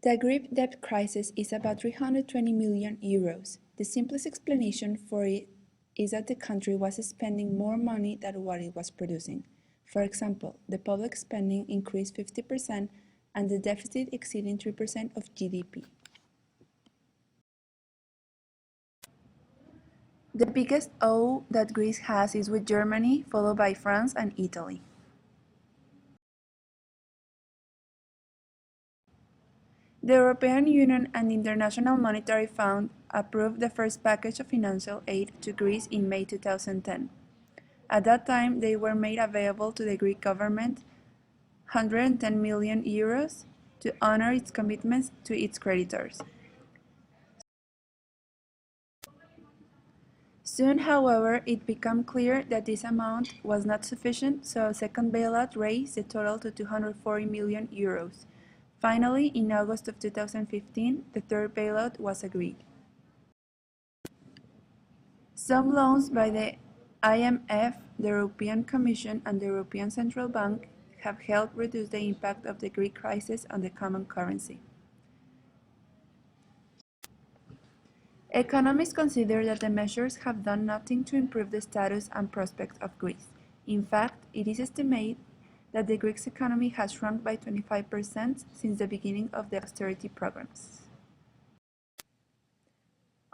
The Greek debt crisis is about 320 million euros. The simplest explanation for it is that the country was spending more money than what it was producing. For example, the public spending increased 50% and the deficit exceeding 3% of GDP. The biggest owe that Greece has is with Germany, followed by France and Italy. The European Union and the International Monetary Fund approved the first package of financial aid to Greece in May 2010. At that time, they were made available to the Greek government, 110 million euros, to honor its commitments to its creditors. Soon, however, it became clear that this amount was not sufficient, so a second bailout raised the total to 240 million euros. Finally, in August of 2015, the third bailout was agreed. Some loans by the IMF, the European Commission, and the European Central Bank have helped reduce the impact of the Greek crisis on the common currency. Economists consider that the measures have done nothing to improve the status and prospects of Greece. In fact, it is estimated that the Greek economy has shrunk by 25% since the beginning of the austerity programs.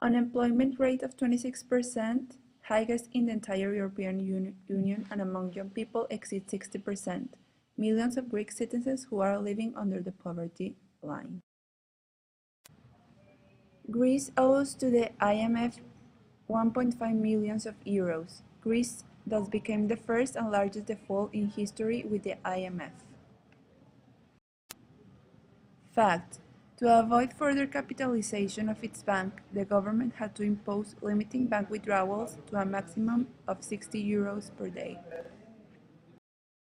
Unemployment rate of 26%, highest in the entire European Union, and among young people exceeds 60%. Millions of Greek citizens who are living under the poverty line. Greece owes to the IMF 1.5 million euros. Greece thus became the first and largest default in history with the IMF. Fact: to avoid further capitalization of its bank, the government had to impose limiting bank withdrawals to a maximum of 60 euros per day.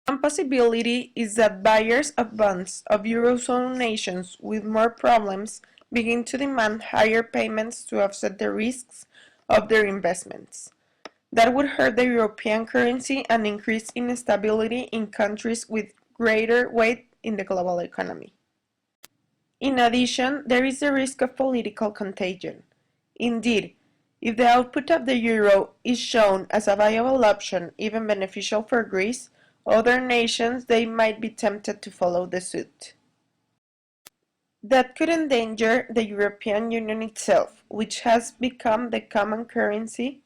One possibility is that buyers of bonds of Eurozone nations with more problems begin to demand higher payments to offset the risks of their investments. That would hurt the European currency and increase instability in countries with greater weight in the global economy. In addition, there is the risk of political contagion. Indeed, if the output of the euro is shown as a viable option, even beneficial for Greece, other nations they might be tempted to follow the suit. That could endanger the European Union itself, which has become the common currency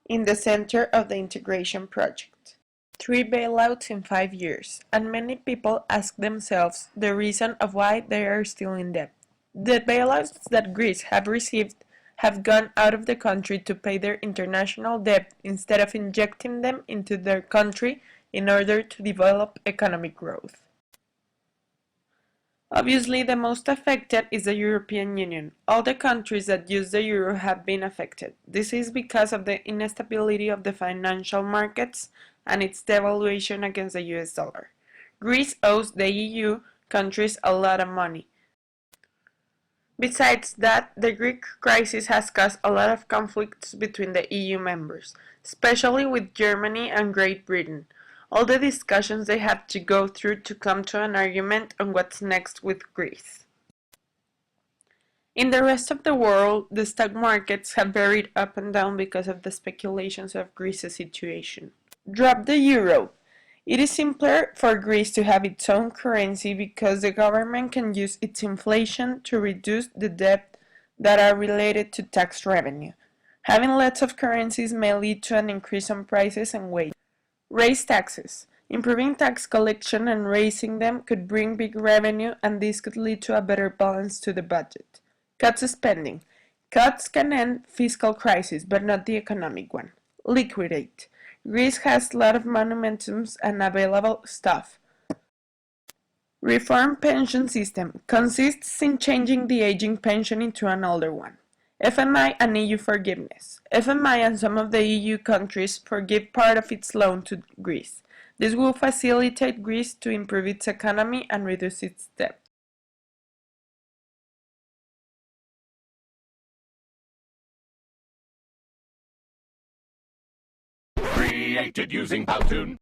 in the center of the integration project. 3 bailouts in 5 years, and many people ask themselves the reason of why they are still in debt. The bailouts that Greece have received have gone out of the country to pay their international debt instead of injecting them into their country in order to develop economic growth. Obviously, the most affected is the European Union. All the countries that use the euro have been affected. This is because of the instability of the financial markets and its devaluation against the US dollar. Greece owes the EU countries a lot of money. Besides that, the Greek crisis has caused a lot of conflicts between the EU members, especially with Germany and Great Britain. All the discussions they have to go through to come to an argument on what's next with Greece. In the rest of the world, the stock markets have varied up and down because of the speculations of Greece's situation. Drop the euro. It is simpler for Greece to have its own currency because the government can use its inflation to reduce the debt that are related to tax revenue. Having lots of currencies may lead to an increase on prices and wages. Raise taxes. Improving tax collection and raising them could bring big revenue, and this could lead to a better balance to the budget. Cut spending. Cuts can end fiscal crisis, but not the economic one. Liquidate. Greece has a lot of monumentums and available stuff. Reform pension system consists in changing the aging pension into an older one. FMI and EU forgiveness. FMI and some of the EU countries forgive part of its loan to Greece. This will facilitate Greece to improve its economy and reduce its debt. Created using Powtoon.